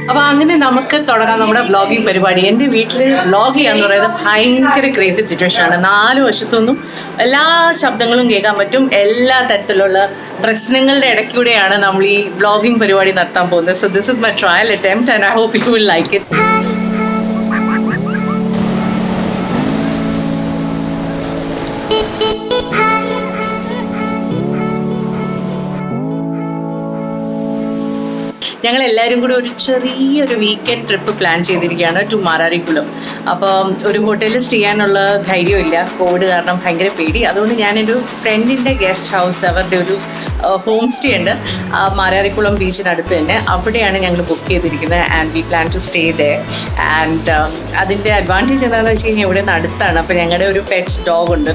അപ്പൊ അങ്ങനെ നമുക്ക് തുടങ്ങാം നമ്മുടെ വ്ളോഗിങ് പരിപാടി. എൻ്റെ വീട്ടിൽ വ്ളോഗ് ചെയ്യാന്ന് പറയുന്നത് ഭയങ്കര ക്രേസി സിറ്റുവേഷൻ ആണ്. 4 വശത്തൊന്നും എല്ലാ ശബ്ദങ്ങളും കേൾക്കാൻ പറ്റും. എല്ലാ തരത്തിലുള്ള പ്രശ്നങ്ങളുടെ ഇടയ്ക്കൂടെയാണ് നമ്മൾ ഈ വ്ളോഗിങ് പരിപാടി നടത്താൻ പോകുന്നത്. So this is my trial attempt and I hope you will like it. ഞങ്ങൾ എല്ലാവരും കൂടി ഒരു ചെറിയൊരു വീക്കെൻഡ് ട്രിപ്പ് പ്ലാൻ ചെയ്തിരിക്കുകയാണ് ടു മാരാരിക്കുളം. അപ്പം ഒരു ഹോട്ടലിൽ സ്റ്റേ ചെയ്യാനുള്ള ധൈര്യമില്ല, കോവിഡ് കാരണം ഭയങ്കര പേടി. അതുകൊണ്ട് ഞാനൊരു ഫ്രണ്ടിൻ്റെ ഗസ്റ്റ് ഹൗസ്, അവരുടെ ഒരു ഹോം സ്റ്റേ ഉണ്ട് മാരാരിക്കുളം ബീച്ചിനടുത്ത് തന്നെ. അവിടെയാണ് ഞങ്ങൾ ബുക്ക് ചെയ്തിരിക്കുന്നത് and we plan to stay there. And അതിൻ്റെ അഡ്വാൻറ്റേജ് എന്താണെന്ന് വെച്ച് കഴിഞ്ഞാൽ ഇവിടെ നിന്ന് അടുത്താണ്. അപ്പോൾ ഞങ്ങളുടെ ഒരു പെറ്റ് ഡോഗ് ഉണ്ട്,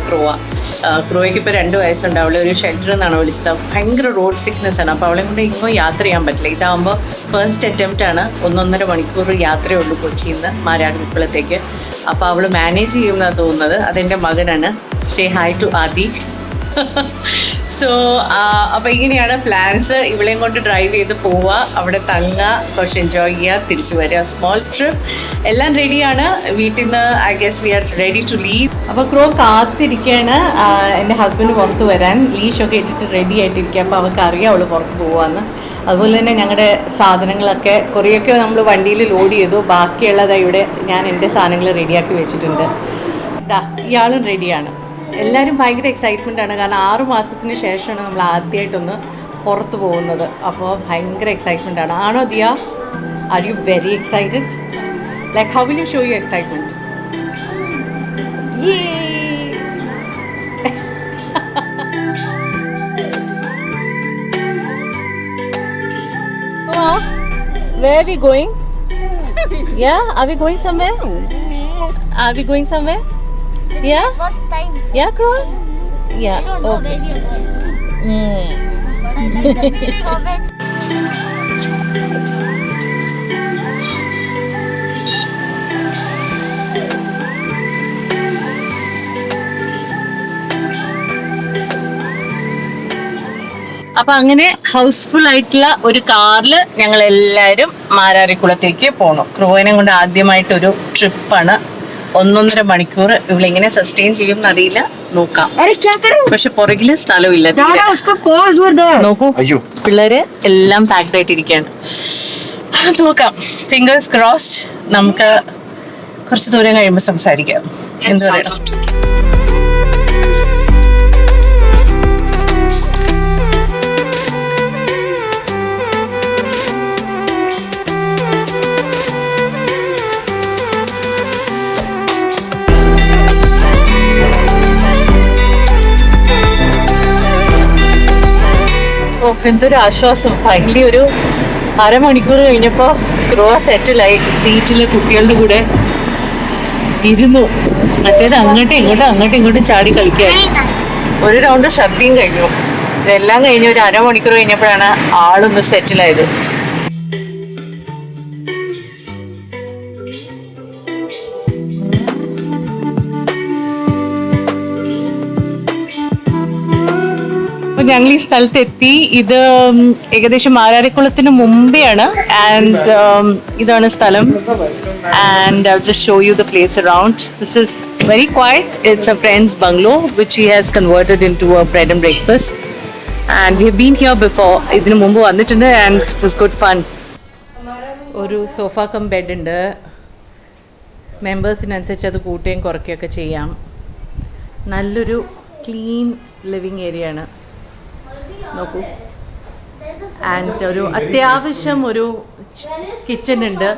ക്രോയ്ക്ക് ഇപ്പോൾ 2 വയസ്സുണ്ട്. അവളെ ഒരു ഷെൽറ്ററിൽ നിന്നാണ് വിളിച്ചത്. ഭയങ്കര റോഡ് സിക്നെസ് ആണ്. അപ്പോൾ അവളെ കൊണ്ട് ഇങ്ങോ യാത്ര ചെയ്യാൻ പറ്റില്ല. ഇതാകുമ്പോൾ ഫസ്റ്റ് അറ്റംപ്റ്റ് ആണ്. 1.5 മണിക്കൂർ യാത്രയേ ഉള്ളൂ കൊച്ചിയിൽ നിന്ന് മാരാരിക്കുളത്തേക്ക്. അപ്പോൾ അവൾ മാനേജ് ചെയ്യുമെന്നാണ് തോന്നുന്നത്. അതെൻ്റെ മകനാണ്. Say hi to Adi. So അപ്പോൾ ഇങ്ങനെയാണ് പ്ലാൻസ്. ഇവളെയും കൊണ്ട് ഡ്രൈവ് ചെയ്ത് പോവുക, അവിടെ തങ്ങുക, കുറച്ച് എൻജോയ് ചെയ്യുക, തിരിച്ചു വരിക. Small trip. എല്ലാം റെഡിയാണ്. വീട്ടിൽ നിന്ന് I guess we are ready to leave. അപ്പോൾ ക്രോ കാത്തിരിക്കുകയാണ് എൻ്റെ ഹസ്ബൻഡ് പുറത്ത് വരാൻ. ലീഷൊക്കെ ഇട്ടിട്ട് റെഡി ആയിട്ടിരിക്കുക. അപ്പോൾ അവൾക്ക് അറിയാം അവൾ പുറത്ത് പോവാന്ന്. അതുപോലെ തന്നെ ഞങ്ങളുടെ സാധനങ്ങളൊക്കെ കുറേയൊക്കെ നമ്മൾ വണ്ടിയിൽ ലോഡ് ചെയ്തു. ബാക്കിയുള്ളതായി ഇവിടെ ഞാൻ എൻ്റെ സാധനങ്ങൾ റെഡിയാക്കി വെച്ചിട്ടുണ്ട്. ഇയാളും റെഡിയാണ്. എല്ലാവരും ഭയങ്കര എക്സൈറ്റ്മെൻ്റ് ആണ്. കാരണം 6 മാസത്തിന് ശേഷമാണ് നമ്മൾ ആദ്യമായിട്ടൊന്ന് പുറത്ത് പോകുന്നത്. അപ്പോൾ ഭയങ്കര എക്സൈറ്റ്മെൻ്റ് ആണ്. ആണോ Diya? Are you very excited? Like how will you show you excitement? Where are we going? Yeah, are we going somewhere? Are we going somewhere? Yeah? First time. Yeah, Crow? Yeah. I don't know where we are going. But I like the feeling of it. അപ്പം അങ്ങനെ house full ആയിട്ടുള്ള ഒരു കാറിൽ ഞങ്ങൾ എല്ലാവരും മാരാരിക്കുളത്തേക്ക് പോകണം. ക്രൂവിനെ കൊണ്ട് ആദ്യമായിട്ടൊരു ട്രിപ്പാണ്. 1.5 മണിക്കൂർ. ഇവളെങ്ങനെ സസ്റ്റെയിൻ ചെയ്യും എന്നറിയില്ല, നോക്കാം. പക്ഷെ പുറകില് സ്ഥലമില്ല. നോക്കൂ, പിള്ളേര് എല്ലാം പാക്ഡ് ആയിട്ടിരിക്കുകയാണ്. നോക്കാം. Fingers crossed. നമുക്ക് കുറച്ച് ദൂരം കഴിയുമ്പോൾ സംസാരിക്കാം. എന്ത് പറയാം? എന്തൊരു ആശ്വാസം. ഫൈനലി ഒരു 1/2 മണിക്കൂർ കഴിഞ്ഞപ്പോൾ ക്രോ സെറ്റിലായി. സീറ്റിൽ കുട്ടികളുടെ കൂടെ ഇരുന്നു. മറ്റേത് അങ്ങോട്ടും ഇങ്ങോട്ടും ചാടി കളിക്കുകയായിരുന്നു. ഒരു റൗണ്ട് ഛർദിയും കഴിഞ്ഞു. ഇതെല്ലാം കഴിഞ്ഞ് ഒരു 1/2 മണിക്കൂർ കഴിഞ്ഞപ്പോഴാണ് ആളൊന്ന് സെറ്റിലായത്. ഞങ്ങൾ ഈ സ്ഥലത്ത് എത്തി. ഇത് ഏകദേശം മാരാരിക്കുളത്തിന് മുമ്പെയാണ്. ആൻഡ് ഇതാണ് സ്ഥലം. And I'll just show you the place around. This is very quiet. It's a friend's bungalow which he has converted into a bread and breakfast. And we have been here before. ഇതിനു മുമ്പ് വന്നിട്ടുണ്ട് and it was good fun. ഒരു sofa cum bed ഉണ്ട്. മെമ്പേഴ്സിനനുസരിച്ച് അത് കൂട്ടുകയും കുറയ്ക്കുകയൊക്കെ ചെയ്യാം. നല്ലൊരു clean living area ആണ്. നോക്കൂ. ആൻഡ് ഒരു അത്യാവശ്യം ഒരു കിച്ചൺ ഉണ്ട്.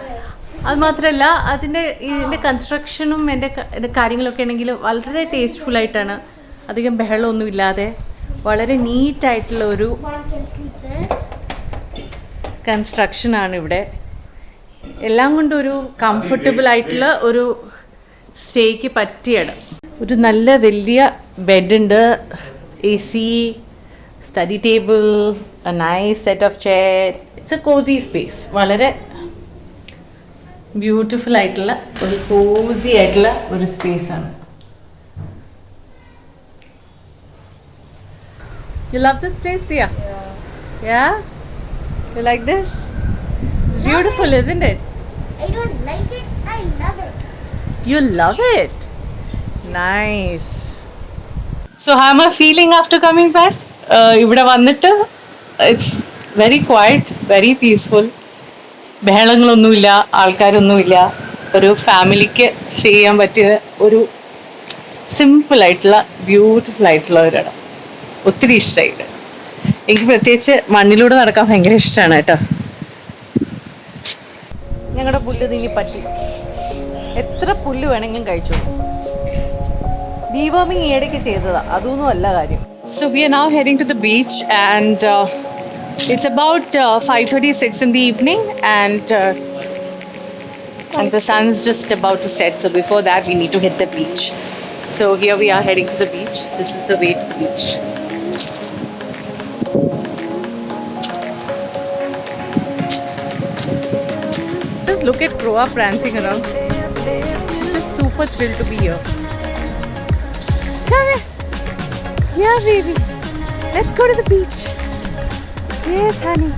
അതുമാത്രമല്ല ഇതിൻ്റെ കൺസ്ട്രക്ഷനും എൻ്റെ കാര്യങ്ങളൊക്കെ ആണെങ്കിൽ വളരെ ടേസ്റ്റ്ഫുള്ളായിട്ടാണ്. അധികം ബഹളമൊന്നും ഇല്ലാതെ വളരെ നീറ്റായിട്ടുള്ള ഒരു കൺസ്ട്രക്ഷനാണ് ഇവിടെ. എല്ലാം കൊണ്ടും ഒരു കംഫർട്ടബിൾ ആയിട്ടുള്ള ഒരു സ്റ്റേക്ക് പറ്റിയ ഇടം. ഒരു നല്ല വലിയ ബെഡുണ്ട്, AC, study table, a nice set of chair. It's a cozy space. വളരെ ബ്യൂട്ടിഫുൾ ആയിട്ടുള്ള ഒരു കോസി ആയിട്ടുള്ള ഒരു സ്പേസാണ്. You love this place, Dia? Yeah? You like this? It's beautiful, isn't it? I don't like it. I love it. You love it? Nice. So how am I feeling after coming back? ഇവിടെ വന്നിട്ട് it's very quiet, very peaceful. ബഹളങ്ങളൊന്നുമില്ല, ആൾക്കാരൊന്നുമില്ല. ഒരു ഫാമിലിക്ക് ചെയ്യാൻ പറ്റിയ ഒരു simple ആയിട്ടുള്ള beautiful ആയിട്ടുള്ള ഒരിടം. ഒത്തിരി ഇഷ്ടമായിട്ട്. എനിക്ക് പ്രത്യേകിച്ച് മണ്ണിലൂടെ നടക്കാൻ ഭയങ്കര ഇഷ്ടമാണ് കേട്ടോ. ഞങ്ങളുടെ പുല്ല് തിങ്ങി പറ്റി. എത്ര പുല്ല് വേണമെങ്കിലും കഴിച്ചു. ഡീവോമിങ് ഈയിടയ്ക്ക് ചെയ്തതാ, അതൊന്നും അല്ല കാര്യം. So we are now heading to the beach and it's about 5:36 in the evening and the sun's just about to set. So before that we need to hit the beach. So here we are heading to the beach. This is the way to the beach. Just look at Croa prancing around. She's just super thrilled to be here. Come here. Yeah, baby. Let's go to the beach. Yes, honey.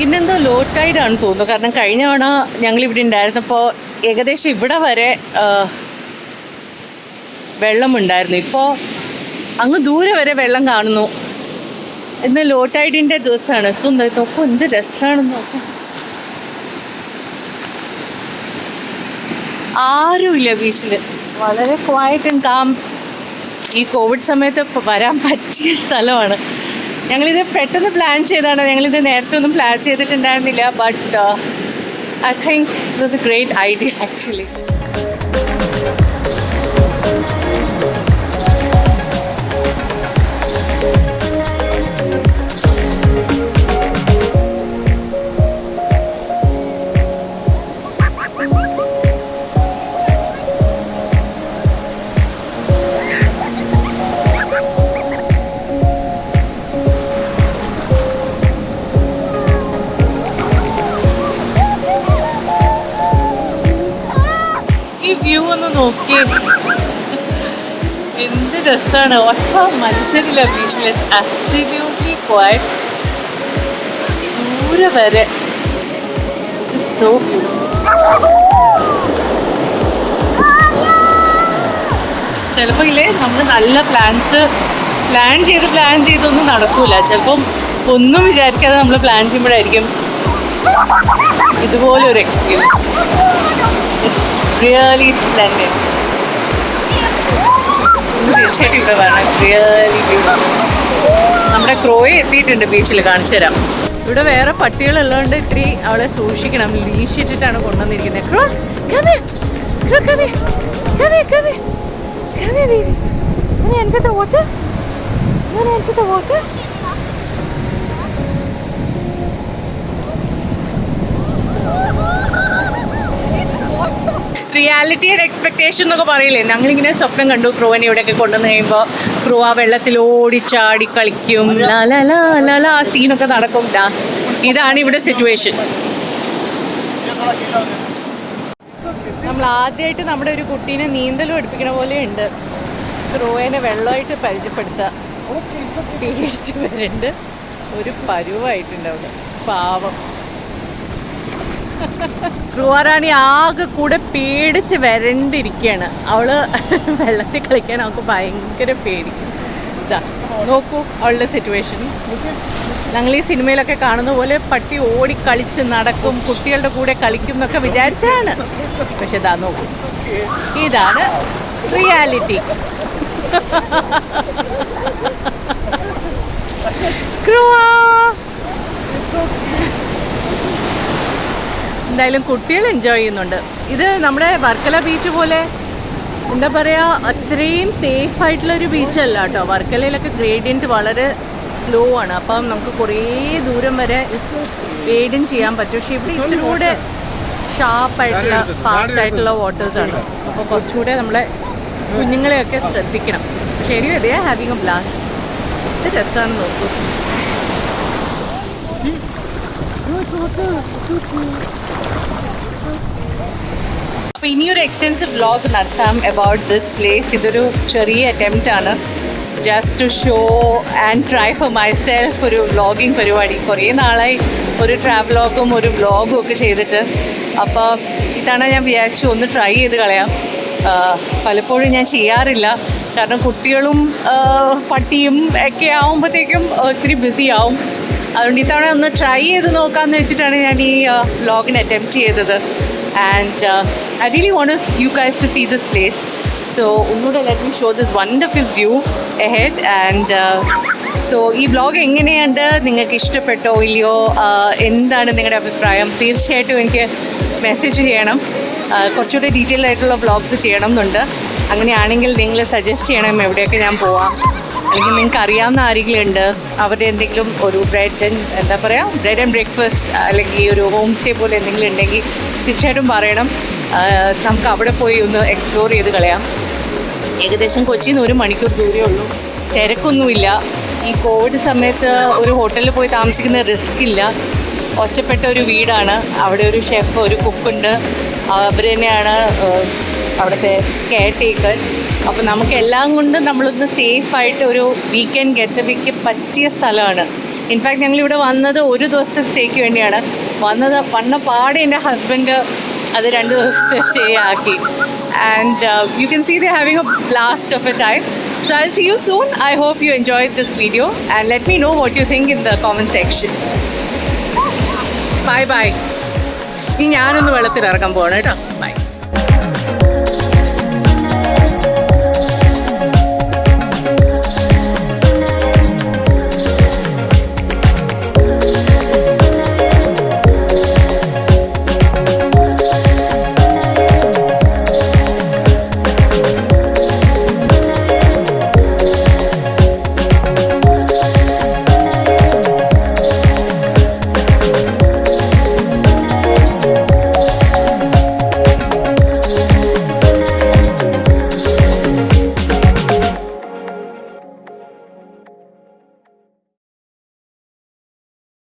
ഇന്നെന്തോ low tide ആണ് തോന്നുന്നു. കാരണം കഴിഞ്ഞ തവണ ഞങ്ങളിവിടെ ഉണ്ടായിരുന്നപ്പോൾ ഏകദേശം ഇവിടെ വരെ വെള്ളമുണ്ടായിരുന്നു. ഇപ്പോൾ അങ്ങ് ദൂരെ വരെ വെള്ളം കാണുന്നു. ഇന്ന് ലോ ടൈഡിൻ്റെ ദിവസമാണ്. നോക്കൂ എന്ത് രസമാണെന്ന് നോക്കൂ. ആരുമില്ല ബീച്ചിൽ. വളരെ ക്വയറ്റ് ആൻഡ് കാം. ഈ കോവിഡ് സമയത്ത് വരാൻ പറ്റിയ സ്ഥലമാണ്. ഞങ്ങളിത് പെട്ടെന്ന് പ്ലാൻ ചെയ്താണ്. ഞങ്ങളിത് നേരത്തെ ഒന്നും പ്ലാൻ ചെയ്തിട്ടുണ്ടായിരുന്നില്ല. But I think it was a great idea actually. View ഒന്ന് നോക്കി, എന്ത് രസമാണ്. ഒറ്റ മനുഷ്യരില്ല ബീച്ചിൽ. Absolutely quiet. ദൂരെ വരെ സോ ചിലപ്പോൾ ഇല്ലേ നമ്മൾ നല്ല പ്ലാൻ ചെയ്തൊന്നും നടക്കൂല. ചിലപ്പം ഒന്നും വിചാരിക്കാതെ നമ്മൾ പ്ലാൻ ചെയ്യുമ്പോഴായിരിക്കും ഇതുപോലെ ഒരു എക്സ്പീരിയൻസ്. Really splendid. തീർച്ചയായിട്ടും ഇവിടെ വേണം. Really beautiful. നമ്മുടെ ക്രോയെ എത്തിയിട്ടുണ്ട് ബീച്ചിൽ, കാണിച്ചു തരാം. ഇവിടെ വേറെ പട്ടികളുള്ളതുകൊണ്ട് ഇത്തിരി അവളെ സൂക്ഷിക്കണം. ലീഷിട്ടിട്ടാണ് കൊണ്ടുവന്നിരിക്കുന്നത്. ക്രോ come here. Crow, come here. Come here, come here. Come here, baby. You want to enter the water? You want to enter the water? Reality and expectation എന്നൊക്കെ പറയില്ലേ. ഞങ്ങളിങ്ങനെ സ്വപ്നം കണ്ടു ക്രോവിനെ ഇവിടെയൊക്കെ കൊണ്ടുവന്ന് കഴിയുമ്പോൾ ക്രോ ആ വെള്ളത്തിൽ ഓടിച്ചാടി കളിക്കും, ആ സീനൊക്കെ നടക്കും. ഇതാണ് ഇവിടെ സിറ്റുവേഷൻ. നമ്മൾ ആദ്യമായിട്ട് നമ്മുടെ ഒരു കുട്ടീനെ നീന്തലും പഠിപ്പിക്കണ പോലെ ഉണ്ട്. ക്രോവിനെ വെള്ളമായിട്ട് പരിചയപ്പെടുത്തുക. പേടിച്ച് വരണ്ട് ഒരു പരുവായിട്ടുണ്ട് അവിടെ. പാവം ക്രൂവാറാണി ആകെ കൂടെ പേടിച്ച് വരണ്ടിരിക്കുകയാണ്. അവള് വെള്ളത്തിൽ കളിക്കാൻ അവൾക്ക് ഭയങ്കര പേടി. ഇതാ നോക്കൂ അവളുടെ സിറ്റുവേഷൻ. ഞങ്ങൾ ഈ സിനിമയിലൊക്കെ കാണുന്ന പോലെ പട്ടി ഓടി കളിച്ച് നടക്കും, കുട്ടികളുടെ കൂടെ കളിക്കും എന്നൊക്കെ വിചാരിച്ചാണ്. പക്ഷെ ഇതാ നോക്കൂ, ഇതാണ് റിയാലിറ്റി. ക്രൂവാ എന്തായാലും കുട്ടികൾ എൻജോയ് ചെയ്യുന്നുണ്ട്. ഇത് നമ്മുടെ വർക്കല ബീച്ച് പോലെ എന്താ പറയുക, അത്രയും സേഫ് ആയിട്ടുള്ളൊരു ബീച്ചല്ല കേട്ടോ. വർക്കലയിലൊക്കെ ഗ്രേഡിയൻറ്റ് വളരെ സ്ലോ ആണ്. അപ്പം നമുക്ക് കുറേ ദൂരം വരെ വേഡും ചെയ്യാൻ പറ്റും. പക്ഷേ ഇവിടെ ഇത്തിരി കൂടെ ഷാർപ്പായിട്ടുള്ള ഫാസ്റ്റ് ആയിട്ടുള്ള വാട്ടേഴ്സാണ്. അപ്പോൾ കുറച്ചുകൂടെ നമ്മളെ കുഞ്ഞുങ്ങളെയൊക്കെ ശ്രദ്ധിക്കണം. ശരി, അതേ ഹാവിങ് എ ബ്ലാസ്റ്റ്. ഇത് രസമാണെന്ന് നോക്കൂ. അപ്പോൾ ഇനിയൊരു എക്സ്റ്റെൻസീവ് വ്ലോഗ് നടത്താം അബൌട്ട് ദിസ് പ്ലേസ്. ഇതൊരു ചെറിയ അറ്റംപ്റ്റ് ആണ്, just to show and try for myself ഒരു വ്ലോഗിങ് പരിപാടി. കുറേ നാളായി ഒരു ട്രാവലോഗും ഒരു വ്ലോഗും ഒക്കെ ചെയ്തിട്ട്. അപ്പോൾ ഇതാണ് ഞാൻ വിചാരിച്ചു ഒന്ന് ട്രൈ ചെയ്ത് കളയാം. പലപ്പോഴും ഞാൻ ചെയ്യാറില്ല, കാരണം കുട്ടികളും പട്ടിയും ഒക്കെ ആകുമ്പോഴത്തേക്കും ഒത്തിരി ബിസി ആവും. അതുകൊണ്ട് ഇത്തവണ ഒന്ന് ട്രൈ ചെയ്ത് നോക്കാമെന്ന് വെച്ചിട്ടാണ് ഞാൻ ഈ വ്ലോഗിന് അറ്റംപ്റ്റ് ചെയ്തത്. And I really want you guys to see this place. So ഒന്നുകൂടെ let me show this wonderful view ahead. And so ഈ വ്ലോഗ് എങ്ങനെയുണ്ട്, നിങ്ങൾക്ക് ഇഷ്ടപ്പെട്ടോ ഇല്ലയോ, എന്താണ് നിങ്ങളുടെ അഭിപ്രായം? തീർച്ചയായിട്ടും എനിക്ക് മെസ്സേജ് ചെയ്യണം. കുറച്ചുകൂടി ഡീറ്റെയിൽ ആയിട്ടുള്ള വ്ലോഗ്സ് ചെയ്യണം എന്നുണ്ട്. അങ്ങനെയാണെങ്കിൽ നിങ്ങൾ സജസ്റ്റ് ചെയ്യണം എവിടെയൊക്കെ ഞാൻ പോവാം. അല്ലെങ്കിൽ നിങ്ങൾക്ക് അറിയാവുന്ന ആരെങ്കിലും ഉണ്ട്, അവരുടെ എന്തെങ്കിലും ഒരു ബ്രെഡ് ആൻഡ് ബ്രേക്ക്ഫാസ്റ്റ് അല്ലെങ്കിൽ ഒരു ഹോം സ്റ്റേ പോലെ എന്തെങ്കിലും ഉണ്ടെങ്കിൽ തീർച്ചയായിട്ടും പറയണം. നമുക്ക് അവിടെ പോയി ഒന്ന് എക്സ്പ്ലോർ ചെയ്ത് കളയാം. ഏകദേശം കൊച്ചിയിൽ നിന്ന് 1 മണിക്കൂർ ദൂരമേ ഉള്ളൂ. തിരക്കൊന്നുമില്ല. ഈ കോവിഡ് സമയത്ത് ഒരു ഹോട്ടലിൽ പോയി താമസിക്കുന്ന റിസ്ക് ഇല്ല. ഒറ്റപ്പെട്ട ഒരു വീടാണ്. അവിടെ ഒരു ഷെഫ്, ഒരു കുക്കുണ്ട്. അവർ തന്നെയാണ് അവിടുത്തെ കെയർ ടേക്കർ. അപ്പോൾ നമുക്ക് എല്ലാം കൊണ്ടും നമ്മളൊന്ന് സേഫായിട്ട് ഒരു വീക്കെൻഡ് ഗെറ്റവേക്ക് പറ്റിയ സ്ഥലമാണ്. ഇൻഫാക്ട് ഞങ്ങളിവിടെ വന്നത് 1 ദിവസത്തെ സ്റ്റേക്ക് വേണ്ടിയാണ് വന്ന പാടെ എൻ്റെ ഹസ്ബൻഡ് അത് 2 ദിവസത്തെ സ്റ്റേ ആക്കി. And you can see they're having a blast of a time. So I'll see you soon. I hope you enjoyed this video and let me know what you think in the comment section. Bye bye. ഇനി ഞാനൊന്ന് വെള്ളത്തിൽ ഇറങ്ങാൻ പോകണം കേട്ടോ. By.